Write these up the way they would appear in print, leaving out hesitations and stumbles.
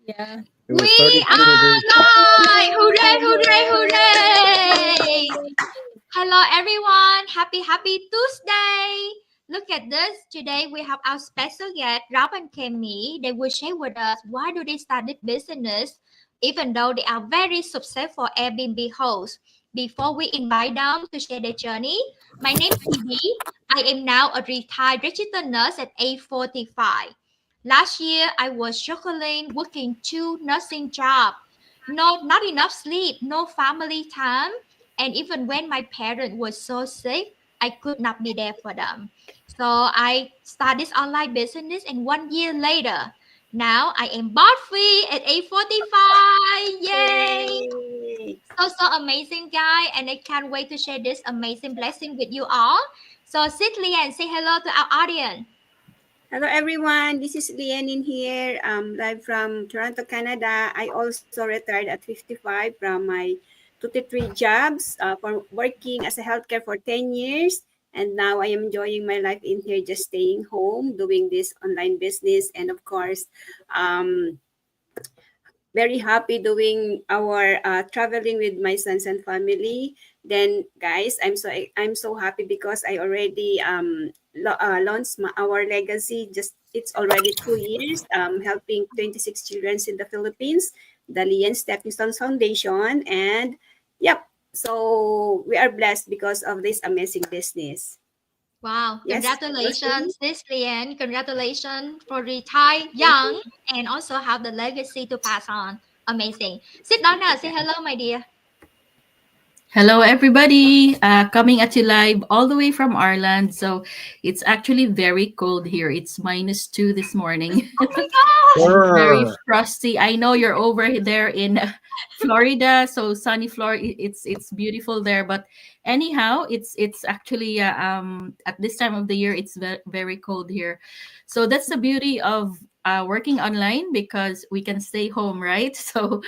Yeah. It was We 32 are degrees. live! Hooray, hooray, hooray! Hello everyone! Happy Tuesday! Look at this. Today we have our special guest, Rob and Kemi. They will share with us why do they start this business even though they are very successful Airbnb hosts. Before we invite them to share their journey, my name is Phoebe. I am now a retired registered nurse at age 45. Last year, I was struggling working two nursing jobs. No, not enough sleep, no family time, and even when my parents were so sick, I could not be there for them. So I started this online business, and 1 year later, now I am board free at age 45. Yay! Yay. So amazing, guy, and I can't wait to share this amazing blessing with you all. So sit Lian, say hello to our audience. Hello, everyone. This is Lian in here, live from Toronto, Canada. I also retired at 55 from my 23 jobs for working as a healthcare for 10 years. And now I am enjoying my life in here, just staying home, doing this online business. And of course, um, very happy doing our traveling with my sons and family. Then, guys, I'm so happy because I already launched our legacy. Just it's already 2 years helping 26 children in the Philippines, the Lian Stepping Stones Foundation, and yep. So we are blessed because of this amazing business. Wow, Yes, yours, Amy? congratulations, this Lian. Congratulations for retire Thank young you. and also have the legacy to pass on. Amazing. Sit down now. Say Yeah. hello, my dear. Hello, everybody. Coming at you live all the way from Ireland. So it's actually very cold here. It's -2 this morning. Oh my gosh. And very Brr. frosty. I know you're over there in Florida, so sunny Florida. It's beautiful there. But anyhow, it's actually at this time of the year it's very cold here. So that's the beauty of working online because we can stay home, right? So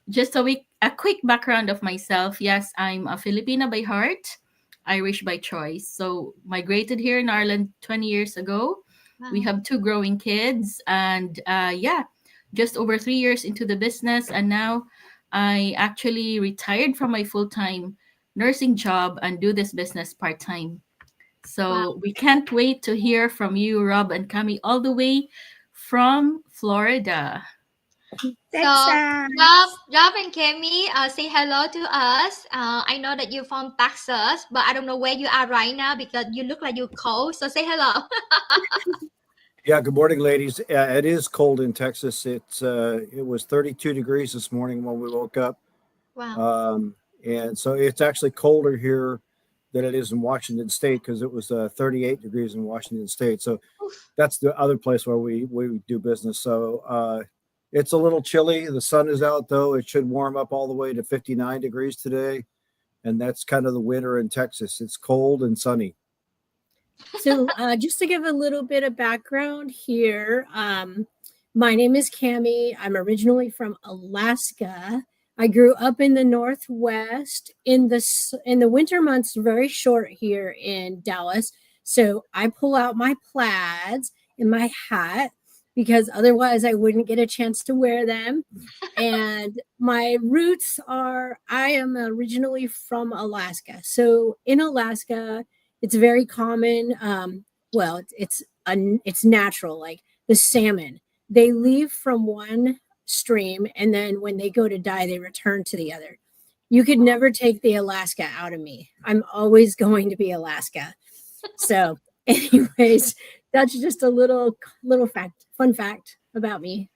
just a quick background of myself. Yes, I'm a Filipina by heart, Irish by choice. So migrated here in Ireland 20 years ago. We Wow. have two growing kids, and yeah, just over 3 years into the business, and now I actually retired from my full time nursing job and do this business part time. Wow. So we can't wait to hear from you, Rob and Cami, all the way from Florida. So, Texas. Rob and Kemi, say hello to us. I know that you're from Texas, but I don't know where you are right now because you look like you're cold. So say hello. Yeah, good morning, ladies. It is cold in Texas. It was 32 degrees this morning when we woke up. Wow. Um, and so it's actually colder here than it is in Washington State because it was 38 degrees in Washington State. So Oof. that's the other place where we do business. So it's a little chilly. The sun is out though. It should warm up all the way to 59 degrees today, and that's kind of the winter in Texas. It's cold and sunny. So, just to give a little bit of background here, my name is Cami. I'm originally from Alaska. I grew up in the Northwest. In the winter months, very short here in Dallas. So I pull out my plaids and my hat because otherwise I wouldn't get a chance to wear them. And my roots are I am originally from Alaska. So in Alaska, it's very common. Well, it's natural. Like the salmon, they leave from one stream, and then when they go to die, they return to the other. You could never take the Alaska out of me. I'm always going to be Alaska. So, anyways, that's just a little fun fact about me.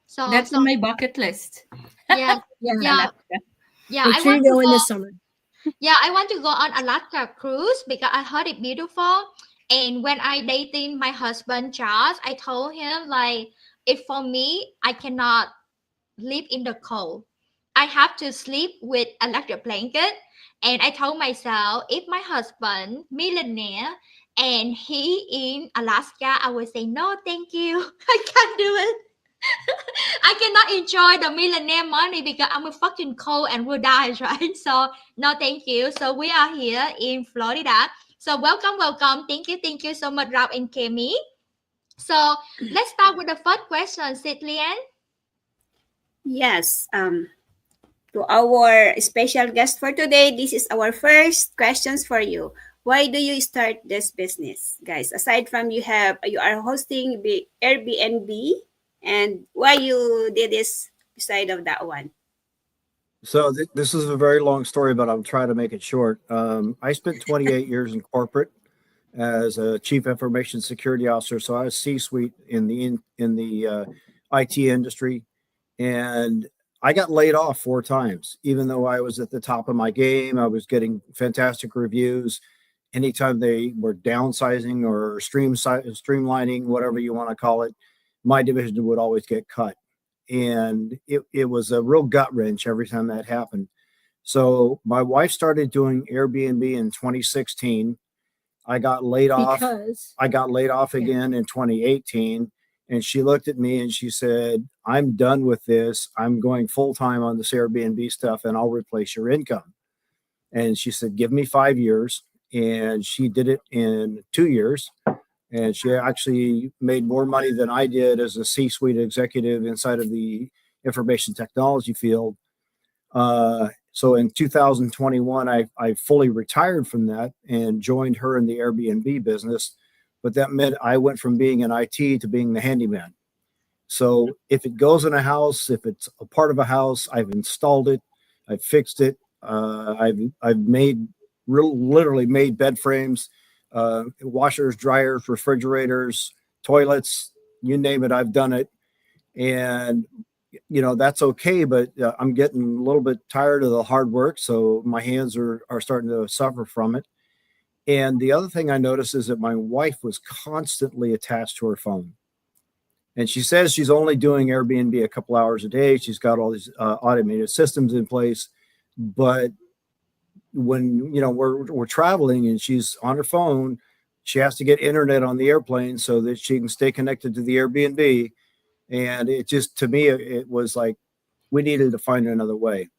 So, That's on my bucket list. yeah, Yeah, yeah, Alaska. yeah. make I sure want you to go in go. the summer. Yeah, I want to go on Alaska cruise because I heard it beautiful. And when I dating my husband Charles, I told him like, if for me, I cannot live in the cold. I have to sleep with electric blanket. And I told myself, if my husband millionaire and he in Alaska, I would say no, thank you. I can't do it. I cannot enjoy the millionaire money because I'm a fucking cold and will die, right? So no, thank you. So we are here in Florida. So welcome. Thank you so much, Rob and Kemi. So let's start with the first question, Sid Lian. Yes. To our special guest for today, this is our first questions for you. Why do you start this business, guys? Aside from you are hosting Airbnb, and why you did this beside of that one? So this is a very long story, but I'll try to make it short. I spent 28 years in corporate as a chief information security officer. So I was C-suite in the IT industry, and I got laid off 4 times. Even though I was at the top of my game, I was getting fantastic reviews. Anytime they were downsizing or streamlining, whatever you want to call it, my division would always get cut. And it was a real gut wrench every time that happened. So my wife started doing Airbnb in 2016. I got laid off. Because I got laid off again in 2018. And she looked at me and she said, I'm done with this. I'm going full time on this Airbnb stuff and I'll replace your income. And she said, give me 5 years. And she did it in 2 years. And she actually made more money than I did as a C-suite executive inside of the information technology field. So in 2021, I fully retired from that and joined her in the Airbnb business. But that meant I went from being in IT to being the handyman. So if it goes in a house, if it's a part of a house, I've installed it, I've fixed it, I've made literally made bed frames, washers, dryers, refrigerators, toilets, you name it, I've done it. And that's okay, but I'm getting a little bit tired of the hard work, so my hands are starting to suffer from it. And the other thing I noticed is that my wife was constantly attached to her phone. And she says she's only doing Airbnb a couple hours a day. She's got all these automated systems in place. But when we're traveling and she's on her phone, she has to get internet on the airplane so that she can stay connected to the Airbnb. And it just, to me, it was like we needed to find another way.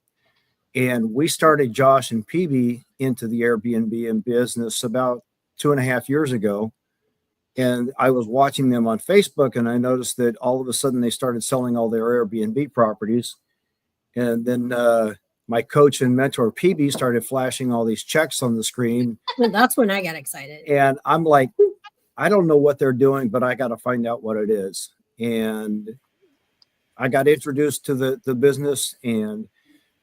And we started Josh and PB into the Airbnb business about 2.5 years ago. And I was watching them on Facebook and I noticed that all of a sudden they started selling all their Airbnb properties. And then my coach and mentor PB started flashing all these checks on the screen. well, that's when I got excited. And I'm like, I don't know what they're doing, but I got to find out what it is. And I got introduced to the business and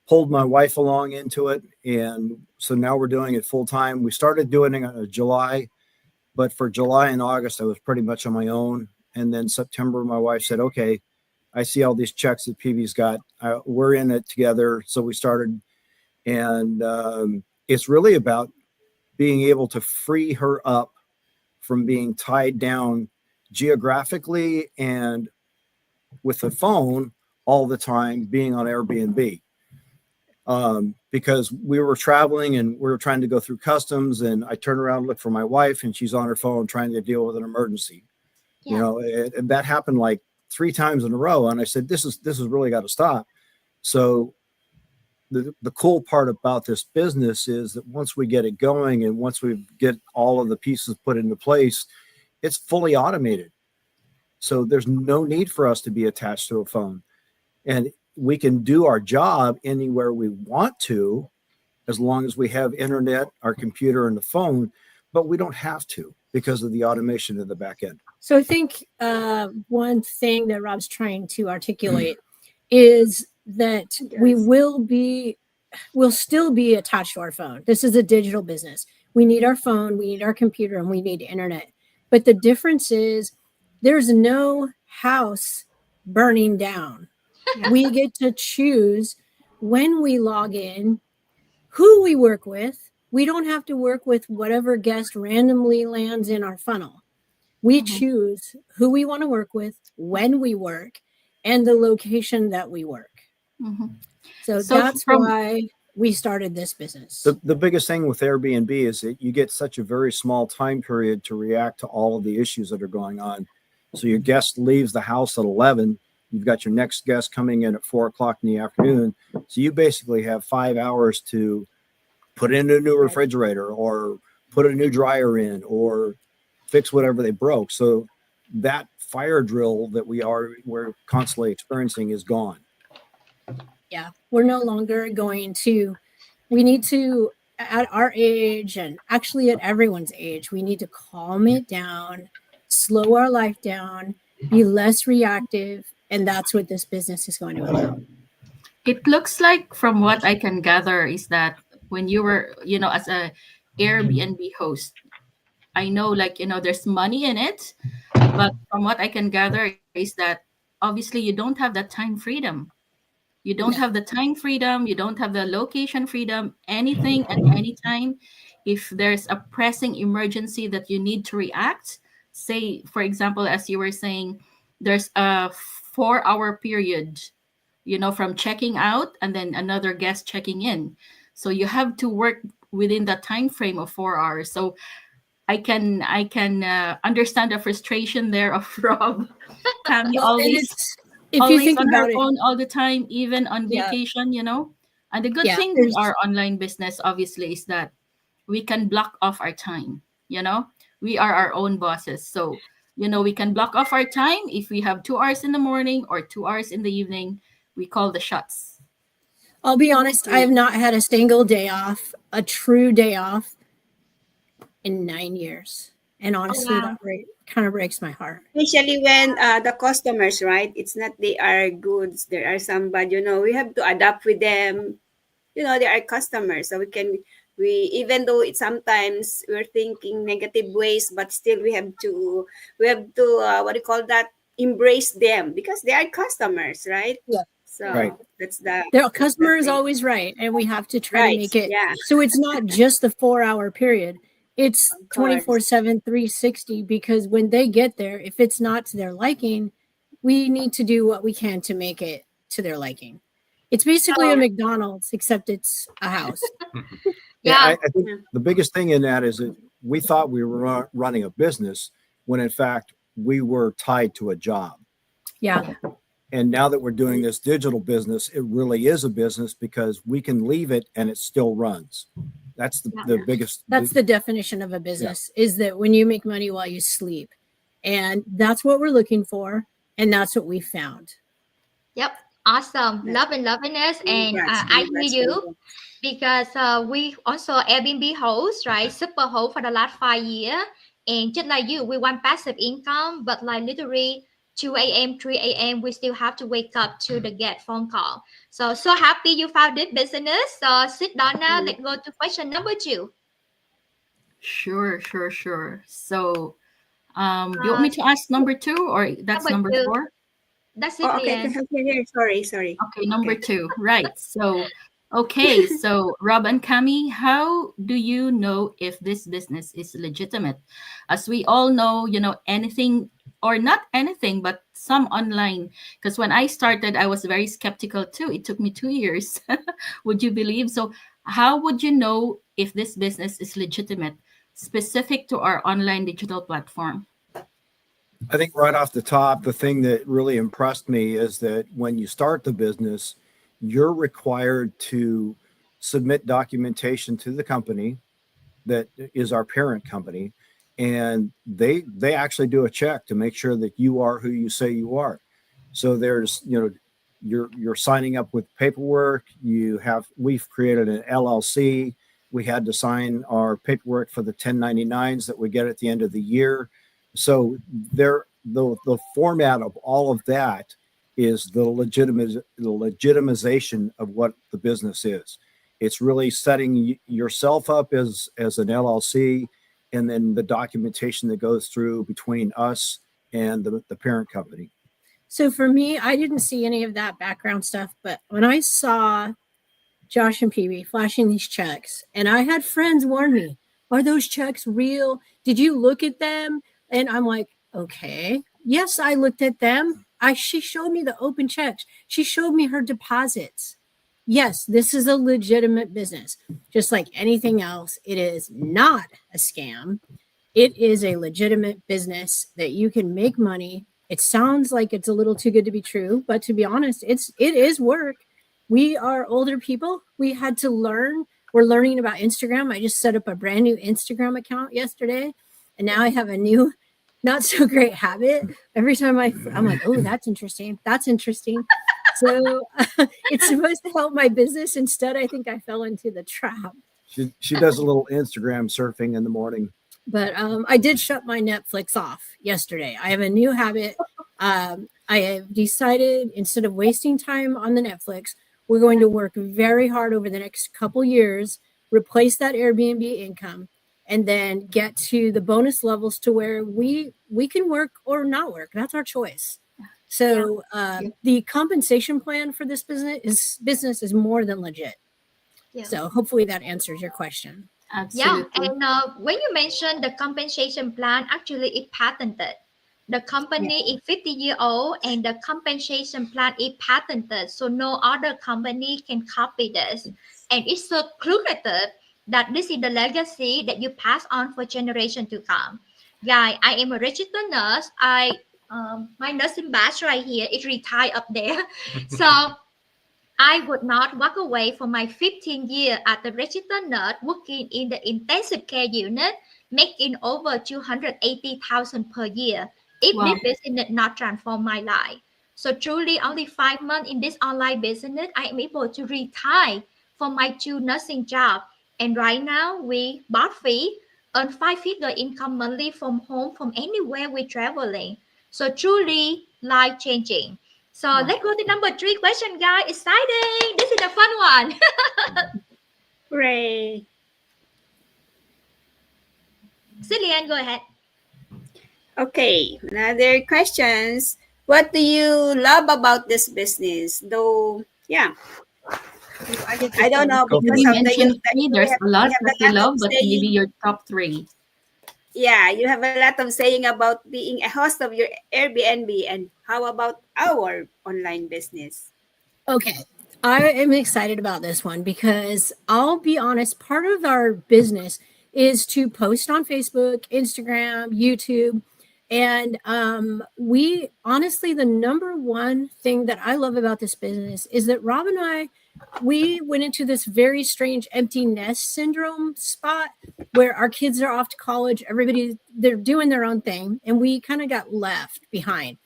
pulled my wife along into it. And so now we're doing it full time. We started doing it in July, but for July and August, I was pretty much on my own. And then September, my wife said, okay, I see all these checks that PB's got. We're in it together. So we started. And it's really about being able to free her up from being tied down geographically and with the phone all the time, being on Airbnb. Because we were traveling and we were trying to go through customs, and I turn around and look for my wife and she's on her phone trying to deal with an emergency. Yeah. And that happened like 3 times in a row. And I said, this is really got to stop. So the cool part about this business is that once we get it going and once we get all of the pieces put into place, it's fully automated. So there's no need for us to be attached to a phone. And we can do our job anywhere we want to, as long as we have internet, our computer, and the phone, but we don't have to because of the automation of the back end. So I think one thing that Rob's trying to articulate is that we'll still be attached to our phone. This is a digital business. We need our phone, we need our computer, and we need internet. But the difference is there's no house burning down. We get to choose when we log in, who we work with. We don't have to work with whatever guest randomly lands in our funnel. We choose who we want to work with, when we work, and the location that we work. So that's why we started this business. The biggest thing with Airbnb is that you get such a very small time period to react to all of the issues that are going on. So your guest leaves the house at 11. You've got your next guest coming in at 4:00 in the afternoon. So you basically have 5 hours to put in a new refrigerator or put a new dryer in or fix whatever they broke. So that fire drill that we're constantly experiencing is gone. Yeah, we're no longer going to, we need to, at our age and actually at everyone's age, we need to calm it down, slow our life down, be less reactive. And that's what this business is going to allow. It looks like, from what I can gather, is that when you were, as a Airbnb host, I know, like, there's money in it, but from what I can gather is that obviously you don't have that time freedom. You don't Yeah. have the time freedom, you don't have the location freedom, anything at any time. If there's a pressing emergency that you need to react, say, for example, as you were saying, there's a 4-hour period, from checking out and then another guest checking in. So you have to work within that time frame of 4 hours. So I can understand the frustration there of Rob. Tammy Well, and always it's, if you think on her about it, phone all the time, even on yeah, vacation. And the good yeah, thing with there's, our online business, obviously, is that we can block off our time. We are our own bosses. So, we can block off our time. If we have 2 hours in the morning or 2 hours in the evening, we call the shots. I'll be honest, I have not had a single day off, a true day off in 9 years. And honestly, wow. that kind of breaks my heart. Especially when the customers, right? It's not they are goods. There are some bad, we have to adapt with them. They are customers. So even though it's sometimes we're thinking negative ways, but still we have to, what do you call that? Embrace them because they are customers, right? Yeah. So Right. that's The customer is thing. always right, and we have to try to Right. make it Yeah. so it's not just the 4-hour period. It's Of course. 24/7, 360, because when they get there, if it's not to their liking, we need to do what we can to make it to their liking. It's basically a McDonald's, except it's a house. Yeah. I think the biggest thing in that is that we thought we were running a business when in fact we were tied to a job. Yeah. And now that we're doing this digital business, it really is a business because we can leave it and it still runs. That's the biggest. That's the definition of a business, is that when you make money while you sleep. And that's what we're looking for. And that's what we found. Yep. Awesome. Loving us. And I hear you because we also Airbnb host, right? Super host for the last 5 years. And just like you, we want passive income, but like literally 2 a.m., 3 a.m., we still have to wake up to the get phone call. So happy you found this business. So sit down now. Let's go to question number 2. Sure. So, do you want me to ask number 2 or that's number 2. 4? That's it, Oh, okay. Leanne. Sorry. Okay, number 2. Right. So, Rob and Cami, how do you know if this business is legitimate? As we all know, anything or not anything, but some online. Because when I started, I was very skeptical too. It took me 2 years. Would you believe? So, how would you know if this business is legitimate, specific to our online digital platform? I think right off the top, the thing that really impressed me is that when you start the business, you're required to submit documentation to the company that is our parent company, and they actually do a check to make sure that you are who you say you are. So there's you're signing up with paperwork. We've created an LLC. We had to sign our paperwork for the 1099s that we get at the end of the year. So the format of all of that is the legitimization of what the business is. It's really setting yourself up as an LLC, and then the documentation that goes through between us and the parent company. So for me, I didn't see any of that background stuff, but when I saw Josh and PB flashing these checks, and I had friends warn me, are those checks real? Did you look at them? And I'm like, okay, yes, I looked at them. She showed me the open checks. She showed me her deposits. Yes, this is a legitimate business. Just like anything else, it is not a scam. It is a legitimate business that you can make money. It sounds like it's a little too good to be true, but to be honest, it is work. We are older people. We had to learn. We're learning about Instagram. I just set up a brand new Instagram account yesterday, and now I have a new, not so great habit. Every time I'm like, oh, that's interesting. That's interesting. So it's supposed to help my business. Instead, I think I fell into the trap. She does a little Instagram surfing in the morning. But I did shut my Netflix off yesterday. I have a new habit. I have decided instead of wasting time on the Netflix, we're going to work very hard over the next couple years, replace that Airbnb income, and then get to the bonus levels to where we can work or not work. That's our choice. So the compensation plan for this business is more than legit. Yeah. So hopefully that answers your question. Yeah, Absolutely. and when you mentioned the compensation plan, actually it patented. The company is 50-year-old and the compensation plan is patented, so no other company can copy this. And it's so lucrative that this is the legacy that you pass on for generation to come. Guy, I am a registered nurse. My nursing badge right here is retired up there. So I would not walk away from my 15 years as a registered nurse working in the intensive care unit, making over 280,000 per year. If Wow. this business not transform my life. So truly only 5 months in this online business, I am able to retire from my 2 nursing job. And right now we bought free, earn 5-figure income monthly from home, from anywhere we're traveling. So truly life changing. So let's go to number 3 question, guys. Exciting! This is a fun one. Hooray. Cillian, go ahead. Okay, another questions. What do you love about this business? Though, yeah, I don't know Go for because You of the mentioned three. There's a lot you have that a you lot love, of but maybe saying. your top 3. Yeah, you have a lot of saying about being a host of your Airbnb, and how about our online business? Okay. I am excited about this one because I'll be honest, part of our business is to post on Facebook, Instagram, YouTube. And we honestly, the number one thing that I love about this business is that Rob and I, we went into this very strange empty nest syndrome spot where our kids are off to college, everybody, they're doing their own thing, and we kind of got left behind.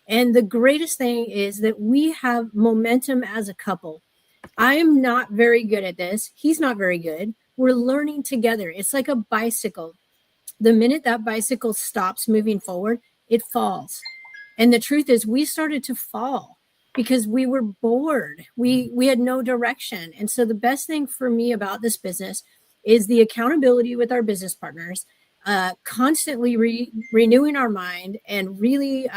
And the greatest thing is that we have momentum as a couple. I am not very good at this. He's not very good. We're learning together. It's like a bicycle. The minute that bicycle stops moving forward, it falls. And the truth is, we started to fall because we were bored. We had no direction. And so the best thing for me about this business is the accountability with our business partners, constantly renewing our mind and really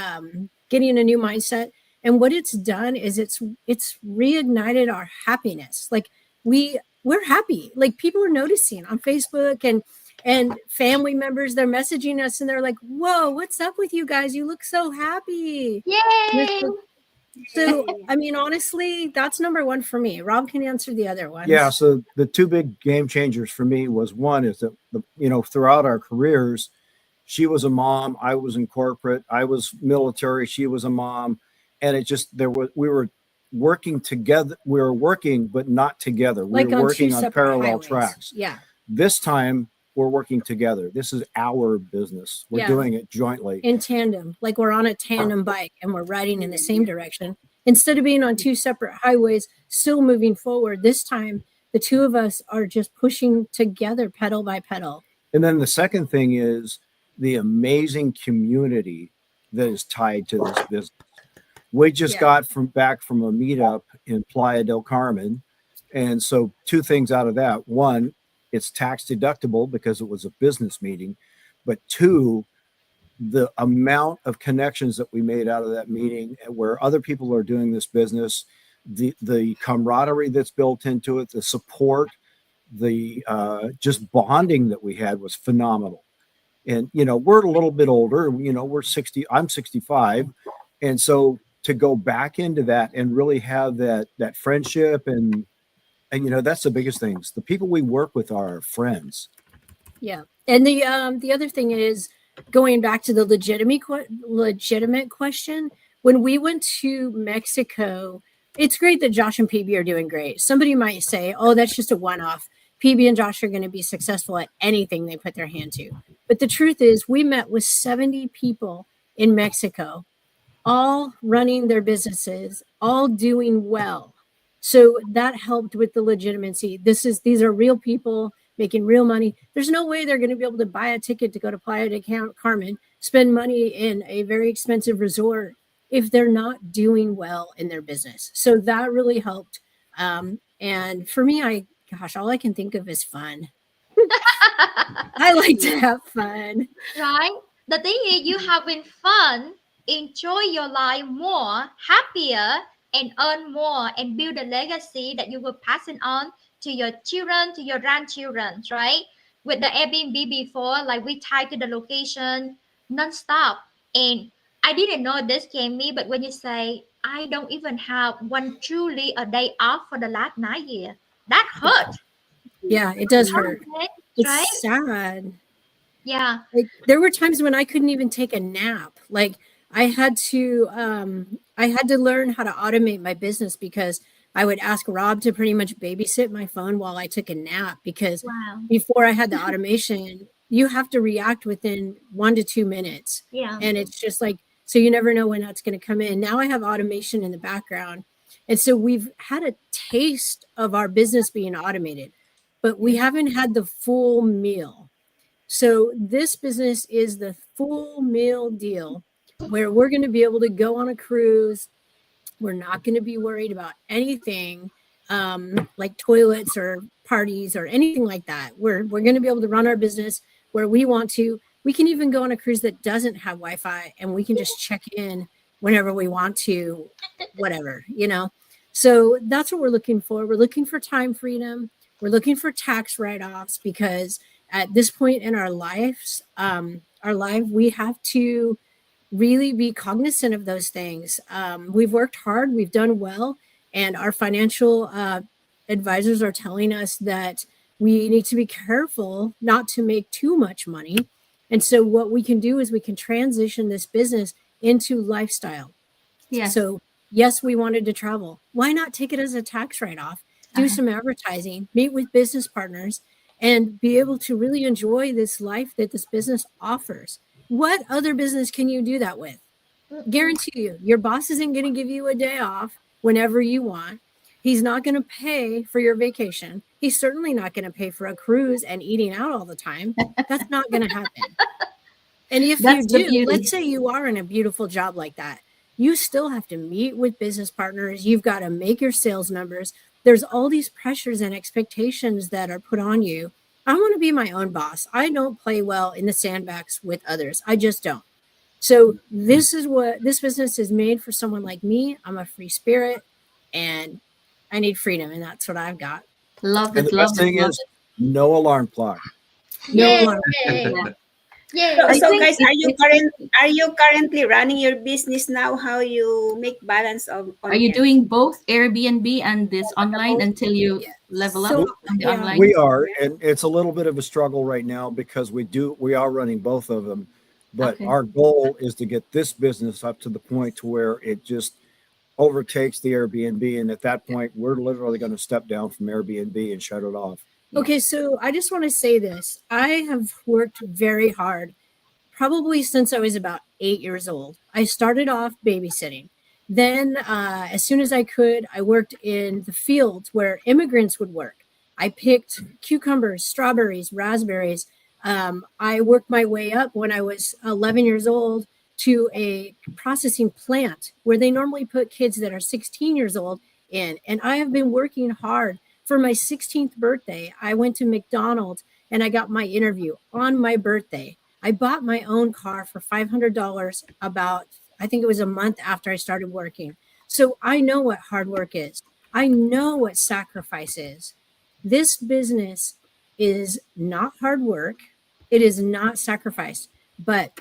getting a new mindset. And what it's done is it's reignited our happiness. Like we're happy. Like people are noticing on Facebook and family members, they're messaging us and they're like, whoa, what's up with you guys? You look so happy. Yay! So, I mean, honestly, that's number one for me. Rob can answer the other ones. Yeah. So the 2 big game changers for me was, one is that, throughout our careers, she was a mom. I was in corporate. I was military. She was a mom. And we were working together. We were working, but not together. We Like were on working 2 on separate parallel highways. tracks. Yeah. This time we're working together. This is our business. We're Yeah. doing it jointly. In tandem, like we're on a tandem bike and we're riding in the same direction. Instead of being on 2 separate highways, still moving forward, this time the 2 of us are just pushing together pedal by pedal. And then the second thing is the amazing community that is tied to this business. We just Yeah. got back from a meetup in Playa del Carmen. And so 2 things out of that. One, it's tax deductible because it was a business meeting. But 2, the amount of connections that we made out of that meeting, where other people are doing this business, the camaraderie that's built into it, the support, the just bonding that we had was phenomenal. And we're a little bit older. We're 60. I'm 65, and so to go back into that and really have that friendship and that's the biggest things. The people we work with are our friends. Yeah. And the other thing is, going back to the legitimate question, when we went to Mexico, it's great that Josh and PB are doing great. Somebody might say, oh, that's just a one-off. PB and Josh are going to be successful at anything they put their hand to. But the truth is, we met with 70 people in Mexico, all running their businesses all doing well. So that helped with the legitimacy. These are real people making real money. There's no way they're going to be able to buy a ticket to go to Playa de Carmen, spend money in a very expensive resort if they're not doing well in their business. So that really helped. And for me, all I can think of is fun. I like to have fun. Right? The thing is, you having fun, enjoy your life more, happier, and earn more, and build a legacy that you will pass it on to your children, to your grandchildren, right? With the Airbnb before, like we tied to the location non-stop. And I didn't know this came me, but when you say, I don't even have one truly a day off for the last 9 years, that hurt. Yeah, it does hurt. Right? It's sad. Yeah. Like there were times when I couldn't even take a nap. Like I had to learn how to automate my business because I would ask Rob to pretty much babysit my phone while I took a nap because Wow. before I had the automation, you have to react within 1 to 2 minutes. Yeah. And it's just like, so you never know when that's going to come in. Now I have automation in the background. And so we've had a taste of our business being automated, but we haven't had the full meal. So this business is the full meal deal where we're going to be able to go on a cruise. We're not going to be worried about anything like toilets or parties or anything like that. We're going to be able to run our business where we want to. We can even go on a cruise that doesn't have Wi-Fi and we can just check in whenever we want to, whatever, you know. So that's what we're looking for. We're looking for time freedom. We're looking for tax write-offs because at this point in our lives, we have to really be cognizant of those things. We've worked hard, we've done well, and our financial advisors are telling us that we need to be careful not to make too much money. And so what we can do is we can transition this business into lifestyle. Yes. So yes, we wanted to travel. Why not take it as a tax write-off? Do some advertising, meet with business partners, and be able to really enjoy this life that this business offers. What other business can you do that with? Guarantee you, your boss isn't going to give you a day off whenever you want. He's not going to pay for your vacation. He's certainly not going to pay for a cruise and eating out all the time. That's not going to happen. And if That's the you do, beauty. let's say you are in a beautiful job like that, you still have to meet with business partners. You've got to make your sales numbers. There's all these pressures and expectations that are put on you. I want to be my own boss. I don't play well in the sandbox with others. I just don't. So this is what this business is made for someone like me. I'm a free spirit and I need freedom. And that's what I've got. Love And it. the Love best it. thing Love is no alarm clock. No Yay! alarm. Yay! So, I think guys, it- are you currently running your business now? How you make balance of on Are you it? doing both Airbnb and this online until you Yeah. level So, up on the yeah. online? We are, and it's a little bit of a struggle right now because we are running both of them. But Okay. our goal is to get this business up to the point to where it just overtakes the Airbnb. And at that point, we're literally going to step down from Airbnb and shut it off. Okay, so I just want to say this. I have worked very hard, probably since I was about 8 years old. I started off babysitting. Then, as soon as I could, I worked in the fields where immigrants would work. I picked cucumbers, strawberries, raspberries. I worked my way up when I was 11 years old to a processing plant where they normally put kids that are 16 years old in. And I have been working hard. For my 16th birthday, I went to McDonald's and I got my interview on my birthday. I bought my own car for $500 about, I think it was a month after I started working. So I know what hard work is. I know what sacrifice is. This business is not hard work. It is not sacrifice, but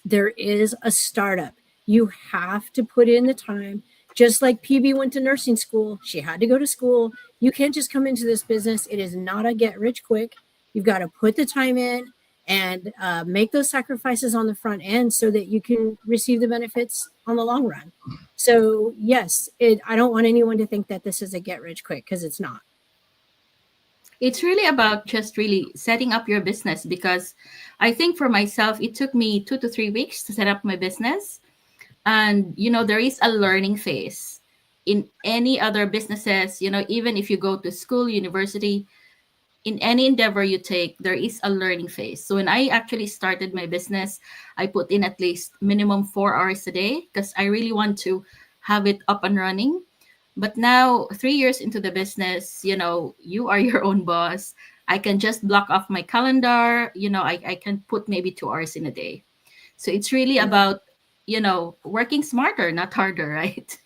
there is a startup. You have to put in the time. Just like PB went to nursing school, she had to go to school. You can't just come into this business. It is not a get rich quick. You've got to put the time in and make those sacrifices on the front end so that you can receive the benefits on the long run. So yes, I don't want anyone to think that this is a get rich quick because it's not. It's really about just really setting up your business, because I think for myself, it took me 2 to 3 weeks to set up my business. And, you know, there is a learning phase. in any other businesses, even if you go to school, university, in any endeavor you take, there is a learning phase. So when I actually started my business, I put in at least minimum 4 hours a day because I really want to have it up and running. But now, 3 years into the business, you are your own boss. I can just block off my calendar. I can put maybe 2 hours in a day. So it's really about, working smarter, not harder, right?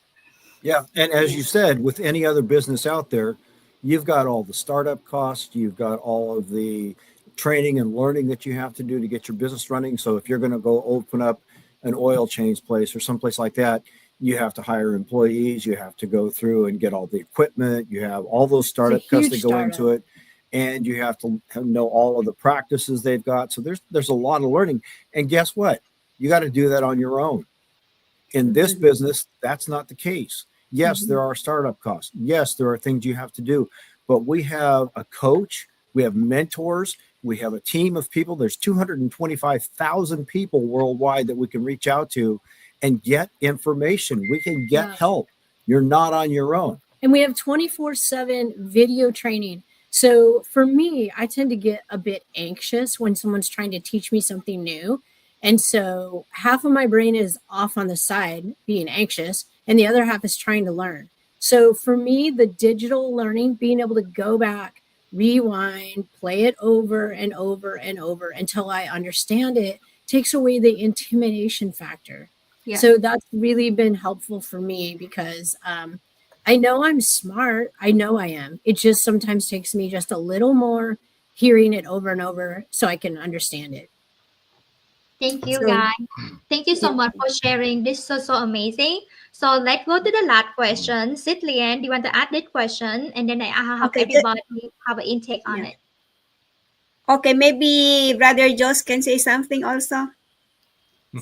Yeah. And as you said, with any other business out there, you've got all the startup costs, you've got all of the training and learning that you have to do to get your business running. So if you're going to go open up an oil change place or someplace like that, you have to hire employees, you have to go through and get all the equipment, you have all those startup costs that go into it, and you have to know all of the practices they've got. So there's a lot of learning. And guess what? You got to do that on your own. In this business, that's not the case. Yes, there are startup costs. Yes, there are things you have to do, but we have a coach, we have mentors, we have a team of people. There's 225,000 people worldwide that we can reach out to and get information. We can get help. You're not on your own. And we have 24/7 video training. So for me, I tend to get a bit anxious when someone's trying to teach me something new. And so half of my brain is off on the side being anxious, and the other half is trying to learn. So for me, the digital learning, being able to go back, rewind, play it over and over and over until I understand it, takes away the intimidation factor. Yeah. So that's really been helpful for me because I know I'm smart. I know I am. It just sometimes takes me just a little more hearing it over and over so I can understand it. Thank you, So- guys. Thank you so much for sharing. This is so amazing. So let's go to the last question. Sid Lian, do you want to add that question? And then I have Okay, everybody have an intake on Yeah. it. Okay, maybe Brother Josh can say something also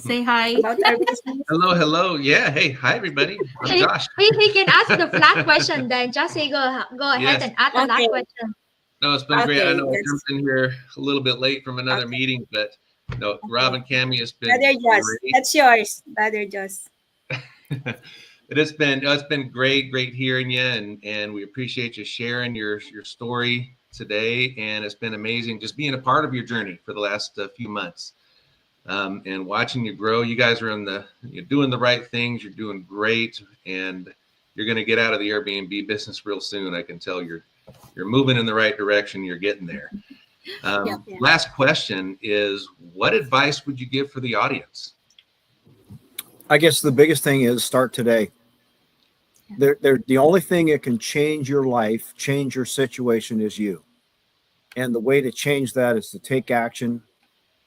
Say hi. about our business. Hello. Yeah. Hey, hi, everybody. I'm He, Josh. he can ask the last question then. Just say go ahead Yes. and ask the last Okay. question. No, it's been great. I Okay, know I that's- jumped in here a little bit late from another Okay. meeting, but no, Rob and Cammie, it's been Brother Josh, great. that's yours, Brother Josh. It's been great hearing you, and we appreciate you sharing your story today. And it's been amazing just being a part of your journey for the last few months, and watching you grow. You guys are you're doing the right things. You're doing great, and you're going to get out of the Airbnb business real soon. I can tell you're moving in the right direction. You're getting there. Yeah. Last question is, what advice would you give for the audience? I guess the biggest thing is start today. They're the only thing that can change your life, change your situation is you. And the way to change that is to take action.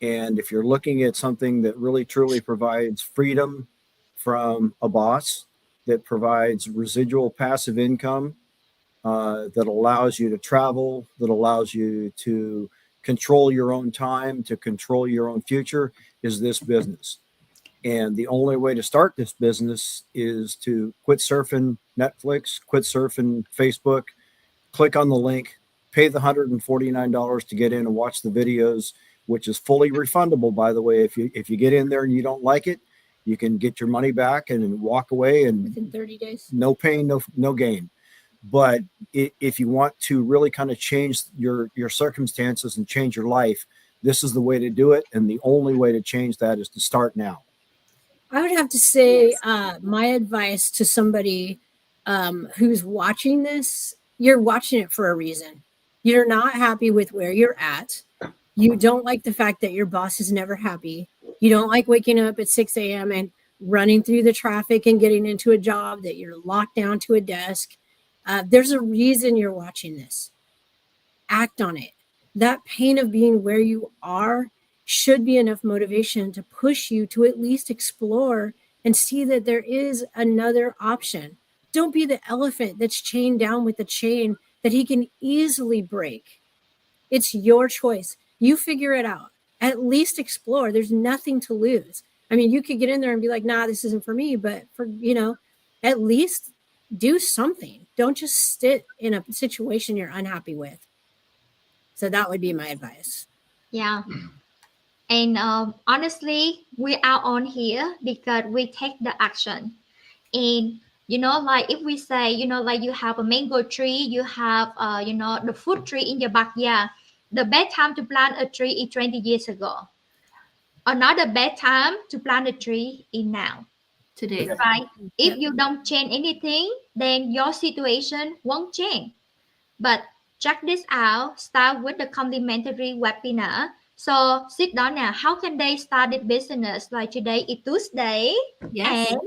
And if you're looking at something that really truly provides freedom from a boss, that provides residual passive income, that allows you to travel, that allows you to control your own time, to control your own future, is this business. And the only way to start this business is to quit surfing Netflix, quit surfing Facebook, click on the link, pay the $149 to get in and watch the videos, which is fully refundable, by the way. If you get in there and you don't like it, you can get your money back and walk away, and Within 30 days. no pain, no gain. But if you want to really kind of change your circumstances and change your life, this is the way to do it. And the only way to change that is to start now. I would have to say my advice to somebody who's watching this, you're watching it for a reason. You're not happy with where you're at. You don't like the fact that your boss is never happy. You don't like waking up at 6 a.m. and running through the traffic and getting into a job that you're locked down to a desk. There's a reason you're watching this. Act on it. That pain of being where you are should be enough motivation to push you to at least explore and see that there is another option. Don't be the elephant that's chained down with the chain that he can easily break. It's your choice. You figure it out. At least explore. There's nothing to lose. I mean, you could get in there and be like, nah, this isn't for me, but at least do something. Don't just sit in a situation you're unhappy with. So that would be my advice. Yeah. And honestly, we are on here because we take the action. And Like if we say, like you have a mango tree, you have, the fruit tree in your backyard. The best time to plant a tree is 20 years ago. Another bad time to plant a tree is now, Today. right? If Yep. you don't change anything, then your situation won't change. But check this out. Start with the complimentary webinar. So sit down now. How can they start a business? Like today is Tuesday, Yes. and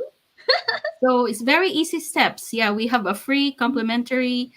So it's very easy steps. Yeah, we have a free complimentary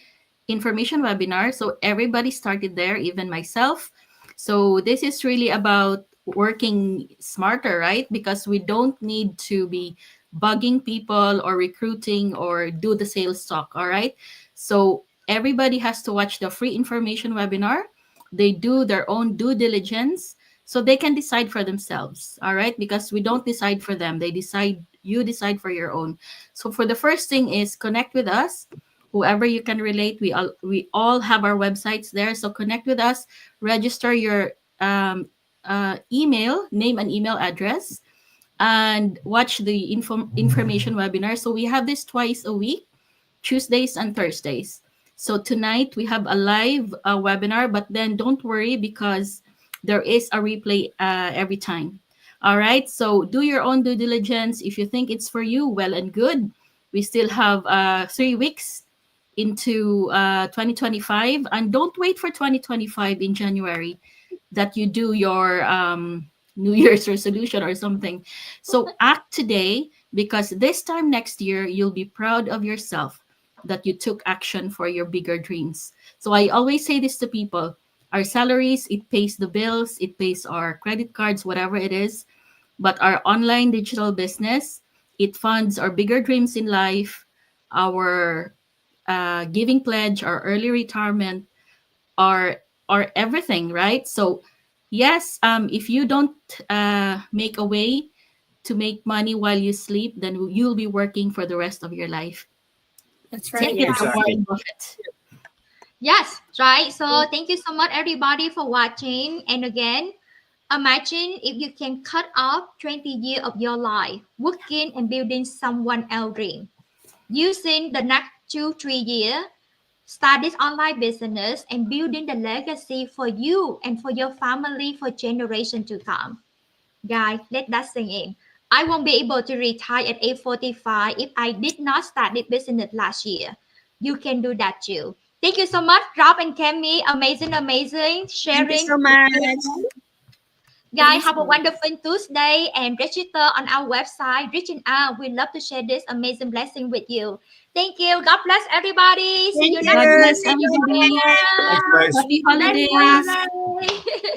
information webinar. So everybody started there, even myself. So this is really about working smarter, right? Because we don't need to be bugging people or recruiting or do the sales talk. All right. So everybody has to watch the free information webinar. They do their own due diligence so they can decide for themselves. All right. Because we don't decide for them. You decide for your own. So for the first thing is connect with us. Whoever you can relate, we all have our websites there. So connect with us, register your email, name and email address, and watch the information webinar. So we have this twice a week, Tuesdays and Thursdays. So tonight we have a live webinar, but then don't worry because there is a replay every time. All right. So do your own due diligence. If you think it's for you, well and good. We still have 3 weeks into 2025, and don't wait for 2025 in January that you do your New Year's resolution or something. So act today, because this time next year you'll be proud of yourself that you took action for your bigger dreams. So I always say this to people: our salaries, it pays the bills, it pays our credit cards, whatever it is, but our online digital business, it funds our bigger dreams in life, our giving pledge, our early retirement, our everything, right? So yes, if you don't make a way to make money while you sleep, then you'll be working for the rest of your life. That's Take right. it Yeah. from Exactly. Warren Buffett. yes, right. So thank you so much, everybody, for watching. And again, imagine if you can cut off 20 years of your life working and building someone else's dream. Using the next 2-3 years, start this online business and building the legacy for you and for your family for generations to come. Guys, let that sink in. I won't be able to retire at age 45 if I did not start this business last year. You can do that too. Thank you so much, Rob and Kemi. Amazing, amazing Thank you sharing. so much. Guys, have a wonderful Tuesday and register on our website. Reaching out, we love to share this amazing blessing with you. Thank you. God bless everybody. See you Thank next God you. bless See you everybody. again. Thanks, guys. Happy holidays.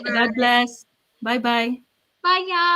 Bye. God bless. Bye bye. Bye, y'all.